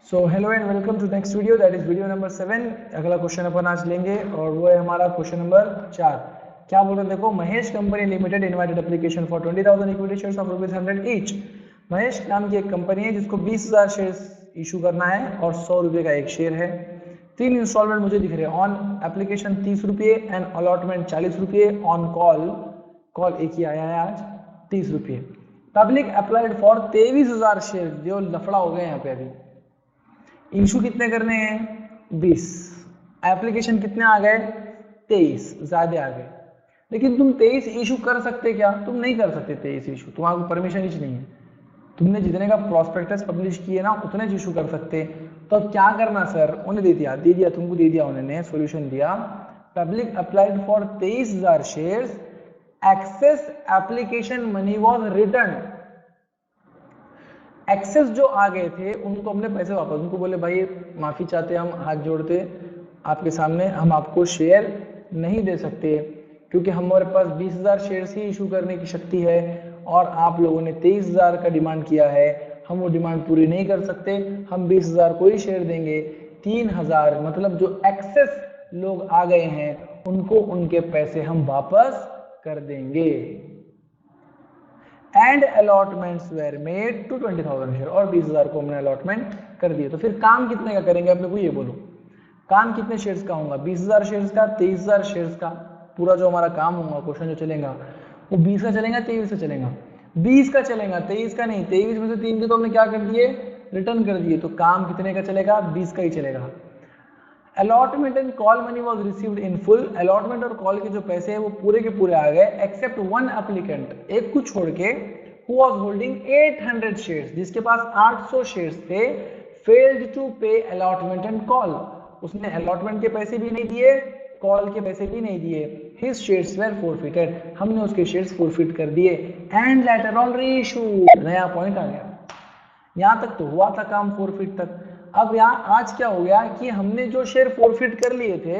So hello and welcome to next video, that is video number 7। अगला question अपन आज लेंगे और वो है हमारा क्वेश्चन नंबर 4। क्या बोल रहे हैं देखो, Mahesh company limited invited application for 20,000 equity shares of ₹100 each. Mahesh नाम की एक कंपनी है जिसको 20,000 शेयर्स इशू करना है और 100 रुपये का एक शेयर है। 3 इंस्टॉलमेंट मुझे दिख रहे हैं। ऑन एप्लीकेशन 30 रुपये एंड अलॉटमेंट 40 रुपये। ऑन कॉल एक ही आया है आज 30 रुपये। Public applied for 23,000 share. जो लफड़ा हो गया यहाँ पे अभी। इशू कितने करने हैं? 20। एप्लीकेशन कितने आ गए? 23। ज्यादा आ गए। लेकिन तुम 23 इशू कर सकते क्या? तुम नहीं कर सकते 23 इशू, तुम्हारे को परमिशन ही नहीं है। तुमने जितने का प्रॉस्पेक्टस पब्लिश किए ना उतने इशू कर सकते। तो क्या करना सर? उन्हें दे दिया तुमको दे दिया उन्होंने सॉल्यूशन दिया। Public applied for 23,000 shares, excess application money was return. Excess जो आ गए थे उनको हमने पैसे वापस, उनको बोले भाई माफी चाहते, हम हाथ जोड़ते आपके सामने, हम आपको शेयर नहीं दे सकते क्योंकि हमारे पास 20,000 शेयर्स ही इशू करने की शक्ति है और आप लोगों ने 23,000 का डिमांड किया है, हम वो डिमांड पूरी नहीं कर सकते, हम 20,000 को ही शेयर देंगे। 3,000 मतलब जो एक्सेस लोग आ गए हैं उनको उनके पैसे हम वापस कर देंगे। And allotments were made to 20,000 share, और 20,000 को हमने अलॉटमेंट कर दिए। तो फिर काम कितने का करेंगे अपने को ये बोलो, काम कितने शेयर्स का होगा? 20,000 शेयर्स का, 23,000 शेयर्स का। पूरा जो हमारा काम होगा, क्वेश्चन जो चलेगा वो 20 का चलेगा, 23 का चलेगा? 20 का चलेगा, 23 का नहीं। 23 में से 3 के तो हमने क्या कर दिए? रिटर्न कर दिए। तो काम कितने का चलेगा? 20 का ही चलेगा। Allotment and call money was received in full. Allotment और कॉल के जो पैसे हैं वो पूरे के पूरे आ गए, एक्सेप्ट वन एप्लीकेंट, एक को छोड़ के, who was holding 800 shares, जिसके पास 800 शेयर्स थे, failed to pay allotment and call। उसने अलॉटमेंट के पैसे भी नहीं दिए, कॉल के पैसे भी नहीं दिए। his shares were forfeited, हमने उसके शेयर्स फॉरफिट कर दिए। एंड लेटर ऑन रीइश्यूड, नया पॉइंट आ गया। यहां तक तो हुआ था काम फॉरफिट तक। अब यहाँ आज क्या हो गया कि हमने जो शेयर फॉरफिट कर लिए थे,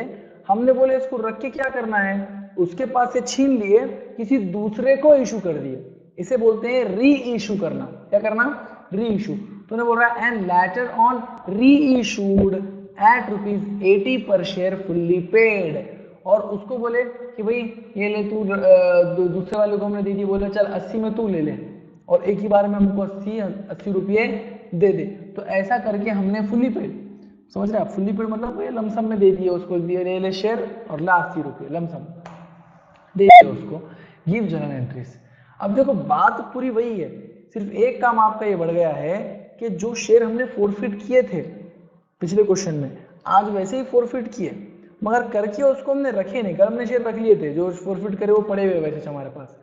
हमने बोले इसको रख के क्या करना है, उसके पास से छीन लिए, किसी दूसरे को इशू कर दिए। इसे बोलते हैं री इशू करना। क्या करना? री इशू। तो बोल रहा है एंड लेटर ऑन री इशूड एट ₹80 पर शेयर फुल्ली पेड। और उसको बोले कि भाई ये ले तू, दूसरे वाले को हमने दे दी, बोले चल 80 में तू ले ले और एक ही बार में हमको 80 रुपये दे दे। तो ऐसा करके हमने फुल्ली पेड, समझ रहे आप? फुल्ली पेड मतलब ये लमसम में दे दिए उसको, दिए ले शेयर और ला 80 रुपये लमसम दे दिए उसको। Give journal entries. अब देखो बात पूरी वही है, सिर्फ एक काम आपका ये बढ़ गया है कि जो शेयर हमने फॉरफिट किए थे पिछले क्वेश्चन में, आज वैसे ही फॉरफिट किए, मगर करके उसको हमने रखे नहीं। कल हमने शेयर रख लिए थे, जो फॉरफिट करे वो पड़े हुए वैसे हमारे पास,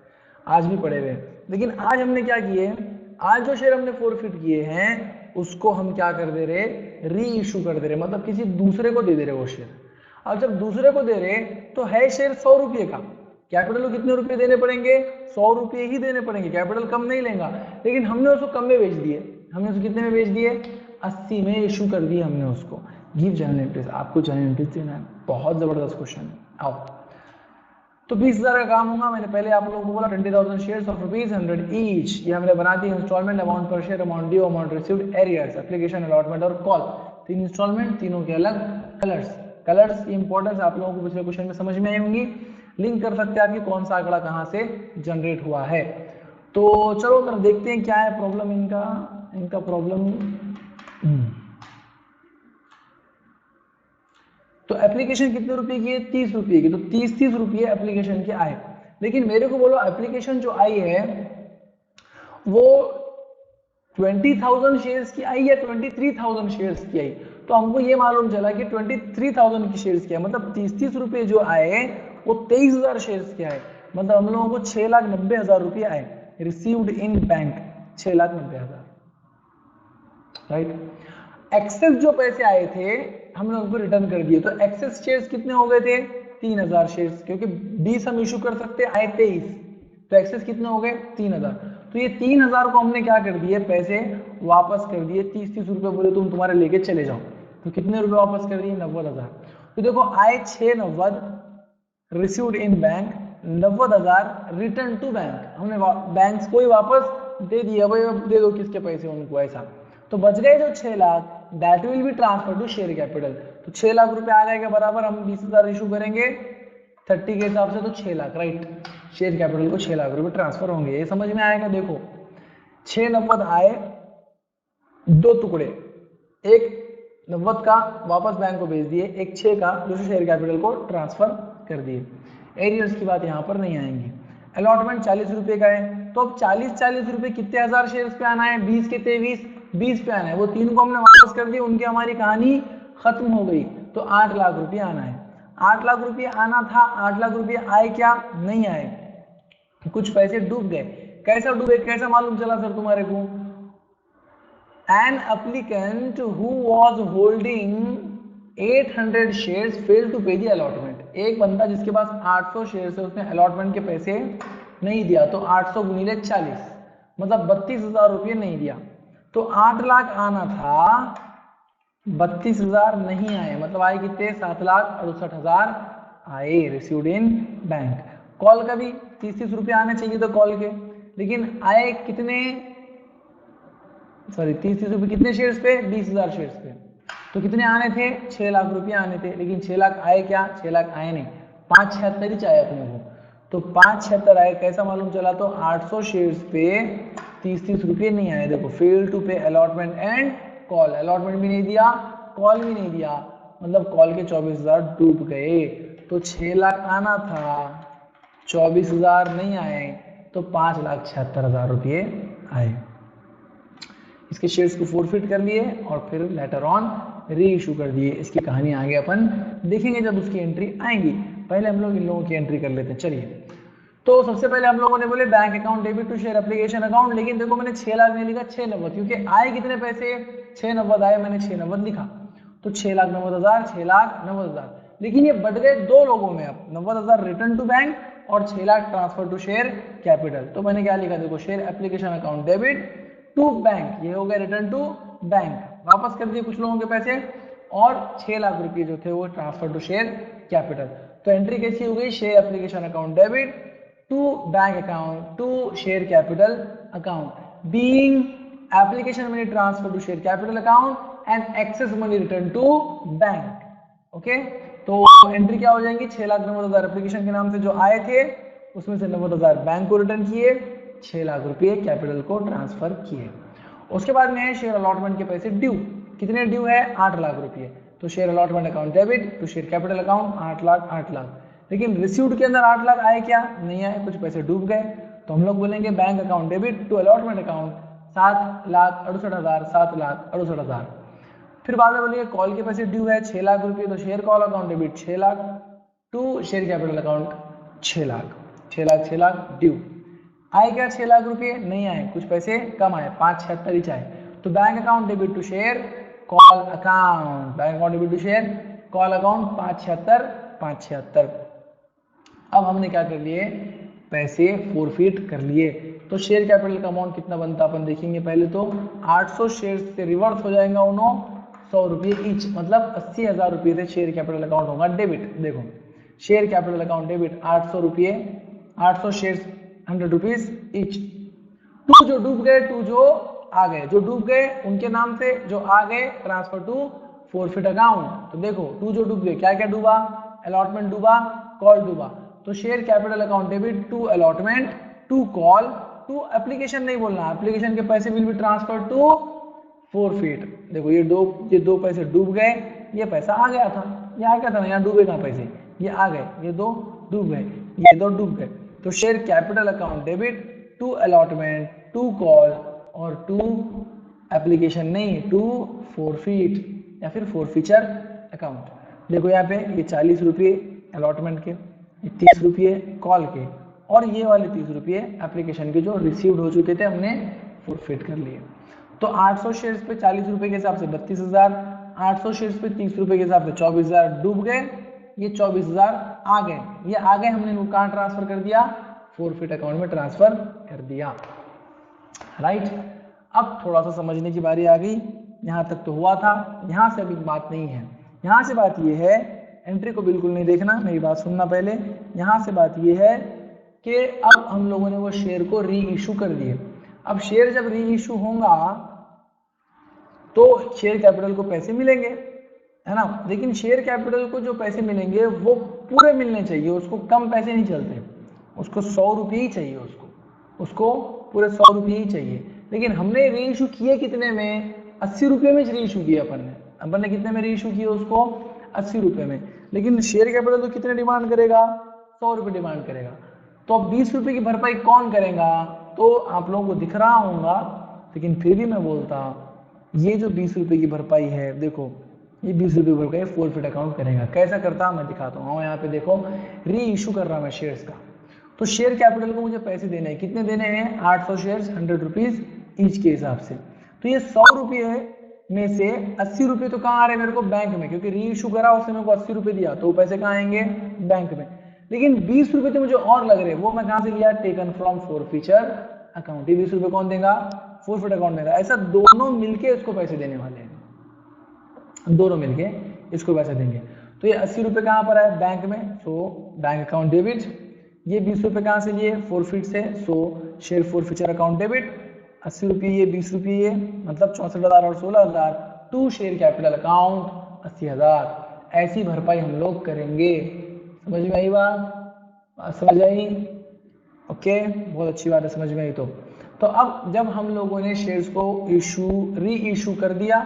आज भी पड़े हुए। लेकिन आज हमने क्या किए, आज जो शेयर हमने फॉरफिट किए हैं उसको हम क्या कर दे रहे? री इशू कर दे रहे, मतलब किसी दूसरे को दे दे रहे वो शेयर। अब जब दूसरे को दे रहे तो है शेयर 100 रुपये का, कैपिटल को कितने रुपए देने पड़ेंगे? 100 रुपये ही देने पड़ेंगे, कैपिटल कम नहीं लेगा। लेकिन हमने उसको कम में बेच दिए, हमने उसको कितने में बेच दिए? 80 में इशू कर दिए हमने उसको। गिव जर्नल एंट्रीज, आपको जर्नल एंट्रीज देना है। बहुत जबरदस्त क्वेश्चन है। आओ, तो 20,000 का काम होगा। मैंने पहले आप लोगों को बोला 20,000 शेयर्स ऑफ ₹100 ईच, ये हमने बना दी। इंस्टॉलमेंट, अमाउंट पर share, amount due, amount received, arrears, application, allotment और कॉल। 3 इंस्टॉलमेंट, तीनों के अलग कलर्स की इंपॉर्टेंस आप लोगों को पिछले क्वेश्चन में समझ में आई होंगी। लिंक कर सकते हैं आपकी कौन सा आंकड़ा कहां से जनरेट हुआ है। तो चलो अगर देखते हैं क्या है प्रॉब्लम इनका प्रॉब्लम। तो एप्लीकेशन कितने रुपए की है? 30 रुपए की। तो 30 रुपये एप्लीकेशन के आए। लेकिन मेरे को बोलो एप्लीकेशन जो आई है वो 20,000 शेयर्स की आई या 23,000 शेयर्स की आई? तो हमको ये मालूम चला कि 23,000 की शेयर्स की है, मतलब 30 रुपये जो आए वो 23,000 शेयर्स के आए, मतलब हम लोगों को 6,90,000 रुपये आए। Received in bank 6,90,000, right. Excess जो पैसे आए थे हमने उनको रिटर्न कर दिए। तो एक्सेस शेयर्स कितने हो गए थे? 3,000 शेयर्स, क्योंकि 20 हम इशू कर सकते, आए 23, तो एक्सेस कितने हो गए? 3,000। तो ये 3,000 को हमने क्या कर दिए? पैसे वापस कर दिए। 30 रुपए बोले तुम तुम्हारे लेके चले जाओ, तो कितने रुपए वापस कर दिए? 90,000। तो देखो आए 690, received in bank 90,000, return to bank, हमने बैंक को ही वापस दे दिया, भाई दे दो किसके पैसे उनको, ऐसा। तो बच गए जो 6 lakh, that will be transfer to share capital. तो 6 लाख रुपए आ जाएगा बराबर, हम 20,000 इशू करेंगे 30 के हिसाब से, तो 6 लाख, राइट। शेयर कैपिटल को 6 लाख रुपए ट्रांसफर होंगे, ये समझ में आएगा। देखो 6 नकद आए, 2 टुकड़े, एक नकद का वापस बैंक को भेज दिए, एक 6 का जो शेयर कैपिटल को ट्रांसफर कर दिए। एरियर्स की बात यहाँ पर नहीं आएंगी। अलॉटमेंट 40 रुपए का है, तो अब 40 रुपए कितने हजार शेयर्स पे आना है, 20 के 20 पे आना है। वो 3 को हमने वापस कर दिए, उनकी हमारी कहानी खत्म हो गई। तो 8 लाख रुपये आना है, 8 लाख रुपये आना था। 8 लाख रुपये आए क्या? नहीं आए, कुछ पैसे डूब गए। कैसा डूबे, कैसा मालूम चला सर तुम्हारे को? An applicant who was holding 800 shares failed to pay the allotment। एक बंदा जिसके पास 800 शेयर्स है, उसने अलॉटमेंट के पैसे नहीं दिया, तो 800 गुणिले 40 मतलब 32,000 रुपये नहीं दिया। तो 8 लाख आना था, 32,000 नहीं आए, मतलब आए कितने? 7,68,000 आए रिसीव्ड इन बैंक। कॉल का भी 30 रुपये आने चाहिए तो कॉल के, लेकिन आए कितने? सॉरी 30 रुपये कितने शेयर्स पे? 20,000 शेयर्स पे। तो कितने आने थे? 6 लाख रुपये आने थे, लेकिन 6 लाख आए क्या? 6 लाख आए नहीं, 576 ही चाहिए अपने को। तो 576 आए, कैसा मालूम चला? तो 800 शेयर्स पे 30 रुपये नहीं आए। देखो फेल टू पे अलॉटमेंट एंड कॉल, अलॉटमेंट भी नहीं दिया, कॉल भी नहीं दिया, मतलब कॉल के 24,000 डूब गए। तो 6 लाख आना था, 24,000 नहीं आए, तो 5,76,000 रुपये आए। इसके शेयर्स को फोरफिट कर लिए और फिर लेटर ऑन री इशू कर दिए। इसकी कहानी आगे अपन देखेंगे जब उसकी एंट्री आएंगी। पहले हम लोग इन लोगों की एंट्री कर लेते हैं। चलिए, तो सबसे पहले हम लोगों ने बोले bank account debit to share application account, लेकिन देखो मैंने 6 लाख नहीं लिखा, 6 नव्वद, क्योंकि आए कितने पैसे? 6 नव्वद आए, मैंने 6 नव्वद लिखा। तो 6,90,000, 6,90,000, लेकिन ये बढ़ गए 2 लोगों में। अब 90,000 रिटर्न टू बैंक और 6 lakh transfer to share capital. तो मैंने क्या लिखा? देखो share application account debit to bank, ये हो गया रिटर्न टू बैंक, वापस कर दिए कुछ लोगों के पैसे, और 6 लाख रुपए जो थे वो ट्रांसफर टू शेयर कैपिटल। तो एंट्री कैसी हो गई? Share application account debit to bank account to share capital account, being application money transfer to share capital account and excess money return to bank. Okay, तो entry क्या हो जाएंगी? 6,90,000 application के नाम से जो आए थे, उसमें से 90,000 बैंक को रिटर्न किए, 6 लाख रुपए कैपिटल को ट्रांसफर किए। उसके बाद में शेयर अलॉटमेंट के पैसे ड्यू, कितने ड्यू है? 8 लाख रुपए। तो share allotment account debit to share capital account 8 lakh, 8 lakh, लेकिन रिसीव्ड के अंदर 8 लाख आए क्या? नहीं आए, कुछ पैसे डूब गए। तो हम लोग बोलेंगे bank account debit to allotment account 7,68,000, 7,68,000। फिर बाद में बोलेंगे कॉल के पैसे ड्यू है 6 लाख रुपए, तो share call account debit 6 lakh to share capital account 6 lakh, 6 lakh 6 lakh due. आए क्या? 6 लाख रुपए नहीं आए, कुछ पैसे कम आए, 576 ही चाहे। तो bank account debit to share call account, bank account debit to share call account 576। अब हमने क्या कर लिए? पैसे फोरफिट कर लिए। तो शेयर कैपिटल का अमाउंट कितना बनता अपन देखेंगे। पहले तो 800 शेयर से रिवर्स हो जाएगा उन्हों 100 रुपये ईच, मतलब 80,000 रुपये से शेयर कैपिटल अकाउंट होगा डेबिट। देखो शेयर कैपिटल अकाउंट डेबिट 800 रुपये, 800 शेयर 100 रुपीज ईच। 2 जो डूब गए, 2 जो आ गए, जो डूब गए उनके नाम से, जो आ गए ट्रांसफर टू फोरफिट अकाउंट। तो देखो 2 जो डूब गए, क्या क्या डूबा? अलॉटमेंट डूबा, कॉल डूबा। तो share capital account debit to allotment to call to application नहीं बोलना, एप्लीकेशन के पैसे will be transfer to forfeit. देखो ये दो पैसे डूब गए, ये पैसा आ गया था, ये आ गया था ना, यहाँ डूबे कहाँ पैसे? ये आ गए, ये 2 डूब गए, ये 2 डूब गए। तो share capital account debit to allotment to call और टू एप्लीकेशन नहीं, टू फोरफिट या फिर फोरफीचर अकाउंट। देखो यहाँ पे ये 40 रुपये अलॉटमेंट के, ये 30 रुपये कॉल के, और ये वाले 30 रुपये एप्लीकेशन के जो रिसीव्ड हो चुके थे, हमने फोरफिट कर लिए। तो 800 शेयर्स पे 40 रुपये के हिसाब से 32,000, 800 शेयर्स पे 30 रुपये के हिसाब से 24,000 डूब गए, ये 24,000 आ गए, ये आ गए, हमने इनको कहाँ ट्रांसफर कर दिया? फोरफिट अकाउंट में ट्रांसफर कर दिया, राइट। अब थोड़ा सा समझने की बारी आ गई, यहाँ तक तो हुआ था, यहाँ से अभी बात नहीं है। यहाँ से बात ये है, एंट्री को बिल्कुल नहीं देखना, मेरी बात सुनना पहले। यहाँ से बात ये है कि अब हम लोगों ने वो शेयर को री इशू कर दिए। अब शेयर जब री इशू होगा तो शेयर कैपिटल को पैसे मिलेंगे, है ना। लेकिन शेयर कैपिटल को जो पैसे मिलेंगे वो पूरे मिलने चाहिए, उसको कम पैसे नहीं चलते, उसको 100 रुपये ही चाहिए, उसको पूरे 100 रुपये ही चाहिए। लेकिन हमने री इशू किए कितने में, 80 रुपये में री इशू किया अपन ने कितने में री इशू किया उसको, 80 रुपये में। लेकिन शेयर कैपिटल तो कितने डिमांड करेगा, 100 रुपये डिमांड करेगा। तो अब 20 रुपये की भरपाई कौन करेगा, तो आप लोगों को दिख रहा होगा, लेकिन फिर भी मैं बोलता, ये जो 20 रुपये की भरपाई है, देखो ये 20 रुपये की भरपाई फोरफिट अकाउंट करेगा। कैसा करता मैं दिखाता हूँ। यहाँ पे देखो री इशू कर रहा मैं शेयर्स का, तो शेयर कैपिटल को मुझे पैसे देने हैं, कितने देने हैं, 800 शेयर्स 100 रुपीज ईच के हिसाब से। तो ये 100 रुपये में से 80 रुपये तो कहाँ आ रहे हैं मेरे को, बैंक में, क्योंकि री इशू करा उसने मेरे को 80 रुपये दिया, तो पैसे कहाँ आएंगे, बैंक में। लेकिन 20 रुपये तो मुझे और लग रहे हैं, वो मैं कहाँ से लिया, टेकन फ्रॉम फोरफीचर अकाउंट। ये 20 रुपये कौन देगा, फोरफिट अकाउंट देगा। ऐसा दोनों मिलके इसको पैसे देने वाले हैं, दोनों मिलके इसको पैसे देंगे। तो ये 80 रुपये कहाँ पर है, बैंक में, सो बैंक अकाउंट डेबिट। ये 20 रुपये कहाँ से लिए, फोरफिट से, सो शेयर फोरफीचर अकाउंट डेबिट। 80 रुपये ये, 20 रुपये ये, मतलब 64,000 और 16,000 टू शेयर कैपिटल अकाउंट 80,000। ऐसी भरपाई हम लोग करेंगे। समझ में आई बात, समझ आई, ओके, बहुत अच्छी बात है, समझ में आई। तो अब जब हम लोगों ने शेयर्स को री इशू कर दिया,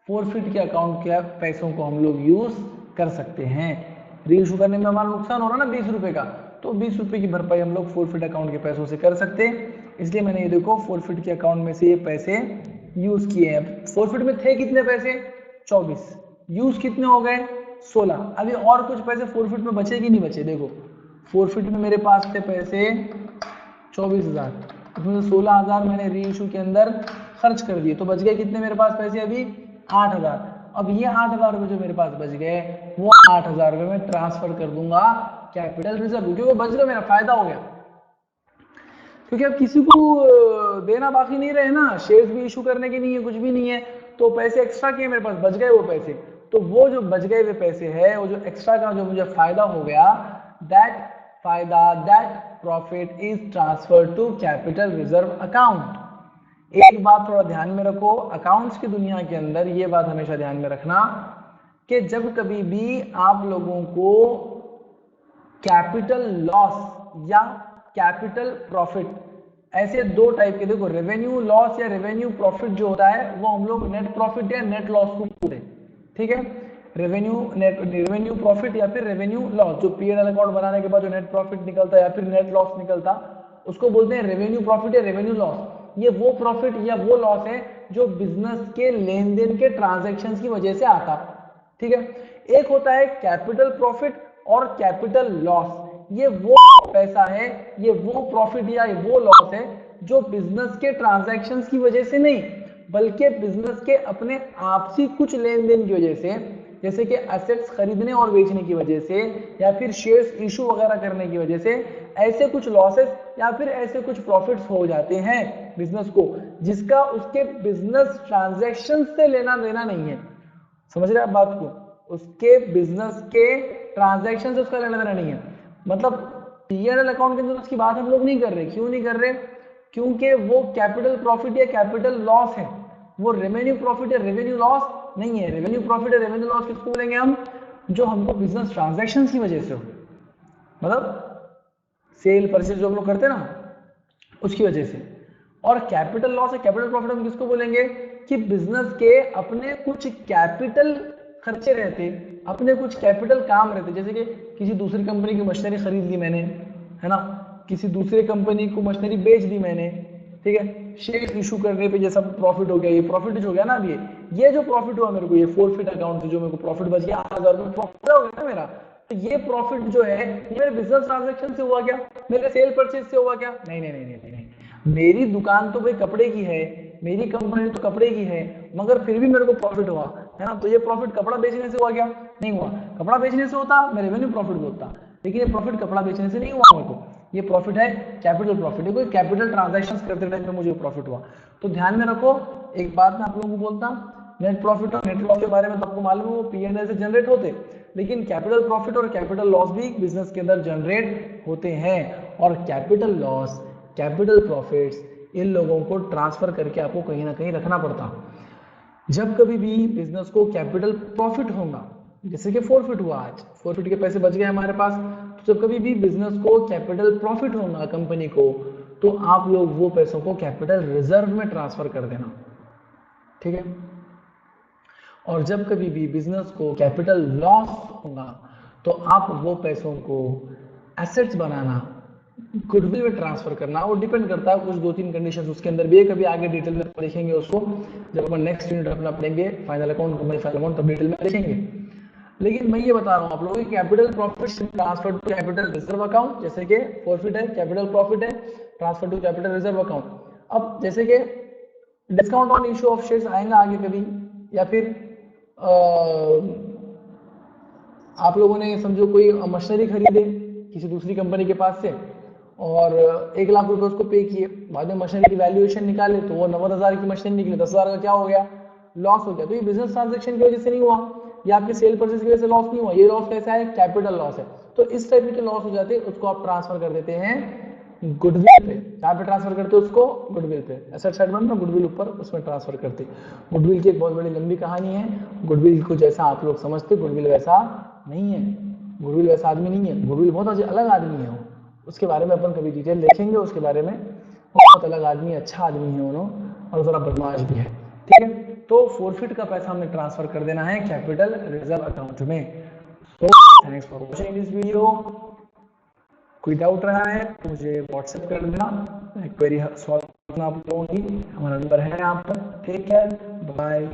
फोरफिट के अकाउंट के पैसों को हम लोग यूज कर सकते हैं। री इशू करने में हमारा नुकसान हो रहा ना 20 रुपये का, तो 20 रुपये की भरपाई हम लोग फोरफिट अकाउंट के पैसों से कर सकते हैं। इसलिए मैंने ये देखो फोरफिट के अकाउंट में से ये पैसे यूज किए हैं। फोरफिट में थे कितने पैसे, 24, यूज कितने हो गए, 16। अभी और कुछ पैसे फोरफिट में बचे कि नहीं बचे, देखो फोरफिट में मेरे पास थे पैसे 24,000, उसमें 16,000 मैंने री इशू के अंदर खर्च कर दिए, तो बच गए कितने मेरे पास पैसे, अभी 8,000। अब ये 8,000 रुपये जो मेरे पास बच गए, वो 8,000 रुपये में ट्रांसफर कर दूंगा कैपिटल रिजर्व, क्योंकि वो बच गया, मेरा फायदा हो गया। क्योंकि अब किसी को देना बाकी नहीं रहे ना, शेयर्स भी इशू करने के नहीं है, कुछ भी नहीं है, तो पैसे एक्स्ट्रा के मेरे पास बच गए वो पैसे। तो वो जो बच गए हुए पैसे है, वो जो एक्स्ट्रा का जो मुझे फायदा हो गया, that profit is transfer to capital reserve account. एक बात थोड़ा ध्यान में रखो, अकाउंट्स की दुनिया के अंदर ये बात हमेशा ध्यान में रखना कि जब कभी भी आप लोगों को कैपिटल लॉस या कैपिटल प्रॉफिट, ऐसे दो टाइप के, देखो रेवेन्यू लॉस या रेवेन्यू प्रॉफिट जो होता है वो हम लोग नेट प्रॉफिट या नेट लॉस को बोलते हैं, ठीक है। रेवेन्यू प्रॉफिट या फिर रेवेन्यू लॉस, जो पीएनएल अकाउंट बनाने के बाद जो नेट प्रॉफिट निकलता है या फिर नेट लॉस निकलता, उसको बोलते हैं रेवेन्यू प्रॉफिट या रेवेन्यू लॉस। ये वो प्रॉफिट या वो लॉस है जो बिजनेस के लेन देन के ट्रांजैक्शंस की वजह से आता, ठीक है। एक होता है कैपिटल प्रॉफिट और कैपिटल लॉस, ये वो पैसा है, ये वो प्रॉफिट या वो लॉस है जो बिजनेस के ट्रांजैक्शंस की वजह से नहीं, बल्कि बिजनेस के अपने आपसी कुछ लेन देन की वजह से, जैसे कि एसेट्स खरीदने और बेचने की वजह से या फिर शेयर्स इशू वगैरह करने की वजह से, ऐसे कुछ लॉसेस या फिर ऐसे कुछ प्रॉफिट्स हो जाते हैं बिजनेस को, जिसका उसके बिजनेस ट्रांजैक्शन से लेना देना नहीं है। समझ रहे आप बात को, उसके बिजनेस के ट्रांजैक्शन से उसका लेना देना नहीं है। मतलब पीएनएल अकाउंट के अंदर उसकी बात हम लोग नहीं कर रहे। क्यों नहीं कर रहे, क्योंकि वो कैपिटल प्रॉफिट या कैपिटल लॉस है, वो रेवेन्यू प्रॉफिट या रेवेन्यू लॉस नहीं है। रेवेन्यू प्रॉफिट या रेवेन्यू लॉस किसको बोलेंगे हम, जो हमको बिजनेस ट्रांजैक्शन की वजह से हो, मतलब सेल परचेज जो हम लोग करते हैं ना, उसकी वजह से। और कैपिटल लॉस या कैपिटल प्रॉफिट हम किसको बोलेंगे, कि बिजनेस के अपने कुछ कैपिटल खर्चे रहते, अपने कुछ कैपिटल काम रहते, जैसे कि किसी दूसरी कंपनी की मशीनरी खरीद ली मैंने, है ना, किसी दूसरी कंपनी को मशीनरी बेच दी मैंने, ठीक है, शेयर इशू करने पे जैसा प्रॉफिट हो गया, ये प्रॉफिट हो गया ना। अभी ये जो प्रॉफिट हुआ मेरे को, ये फोरफिट अकाउंट से जो मेरे को प्रॉफिट बच गया 8,000 रुपये प्रॉफिट हो गया ना मेरा, तो ये प्रॉफिट जो है ये मेरे बिजनेस ट्रांजैक्शन से हुआ क्या, मेरे सेल परचेज से हुआ क्या, नहीं नहीं नहीं नहीं नहीं। मेरी दुकान तो भाई कपड़े की है, मेरी कंपनी तो कपड़े की है, मगर फिर भी मेरे को प्रॉफिट हुआ, है ना। तो ये प्रॉफिट कपड़ा बेचने से हुआ क्या, नहीं हुआ। कपड़ा बेचने से होता मैं रेवेन्यू प्रॉफिट बोलता, लेकिन ये प्रॉफिट कपड़ा बेचने से नहीं हुआ मेरे को, ये प्रॉफिट है कैपिटल प्रॉफिट, है कोई कैपिटल ट्रांजैक्शंस करते टाइम पे मुझे प्रॉफिट हुआ। तो ध्यान में रखो, एक बात मैं आप लोगों को बोलता, नेट प्रॉफिट और नेट लॉस के बारे में तो आपको मालूम है वो पीएनएल से जनरेट होते, लेकिन कैपिटल प्रॉफिट और कैपिटल लॉस भी बिजनेस के अंदर जनरेट होते हैं। और कैपिटल लॉस, कैपिटल प्रॉफिट्स, इन लोगों को ट्रांसफर करके आपको कहीं ना कहीं रखना पड़ता। जब कभी भी बिजनेस को कैपिटल प्रॉफिट होगा, जैसे कि फॉरफिट हुआ, आज फॉरफिट के पैसे बच गए हमारे पास, तो जब कभी भी बिजनेस को कैपिटल प्रॉफिट होगा कंपनी को, तो आप लोग वो पैसों को कैपिटल रिजर्व में ट्रांसफर कर देना, ठीक है। और जब कभी भी बिजनेस को कैपिटल लॉस होगा, तो आप वो पैसों को एसेट्स बनाना, गुडविल में ट्रांसफर करना, वो डिपेंड करता है कुछ 2-3 कंडीशंस उसके अंदर भी है, कभी आगे डिटेल में देखेंगे उसको, जब अपन नेक्स्ट यूनिट अपना पढ़ेंगे final account, company final account, तब डिटेल में देखेंगे। लेकिन मैं ये बता रहा हूँ आप लोगों को, capital profit transfer to capital reserve account, जैसे कि प्रॉफिट है, कैपिटल प्रॉफिट है, transfer to capital reserve account. अब जैसे कि discount on issue of shares आएगा आगे कभी, या फिर आप लोगों ने समझो कोई मशीनरी खरीदे किसी दूसरी कंपनी के पास से और 1 लाख रुपए उसको पे किए, बाद में मशीनरी की वैल्यूएशन निकाले तो वो 90,000 की मशीनरी निकली, 10,000 का क्या हो गया, लॉस हो गया। तो ये बिजनेस ट्रांजेक्शन की वजह से नहीं हुआ, या आपके सेल परचेज की वजह से लॉस नहीं हुआ, ये लॉस कैसा है, कैपिटल लॉस है। तो इस टाइप के लॉस हो जाते हैं, उसको आप ट्रांसफर कर देते हैं गुडविल पे। जहाँ पे ट्रांसफर करते हैं उसको, गुडविल पे। एसेट साइड में गुडविल ऊपर, उसमें ट्रांसफर करते हैं। गुडविल की एक बहुत बड़ी लंबी कहानी है, गुडविल को जैसा आप लोग समझते गुडविल वैसा नहीं है, गुडविल वैसा आदमी नहीं है, गुडविल बहुत अलग आदमी है वो, उसके बारे में अपन कभी डिटेल देखेंगे उसके बारे में, बहुत अलग आदमी, अच्छा आदमी है उन्होंने, और जरा बदमाश भी है, ठीक है। तो फॉरफिट का पैसा हमें ट्रांसफर कर देना है कैपिटल रिजर्व अकाउंट में। तो thanks for watching this video. कोई डाउट रहा है तो मुझे व्हाट्सएप कर देना, क्वेरी सॉल्व करना आप लोगों की, हमारा नंबर है यहाँ पर। Take care, bye.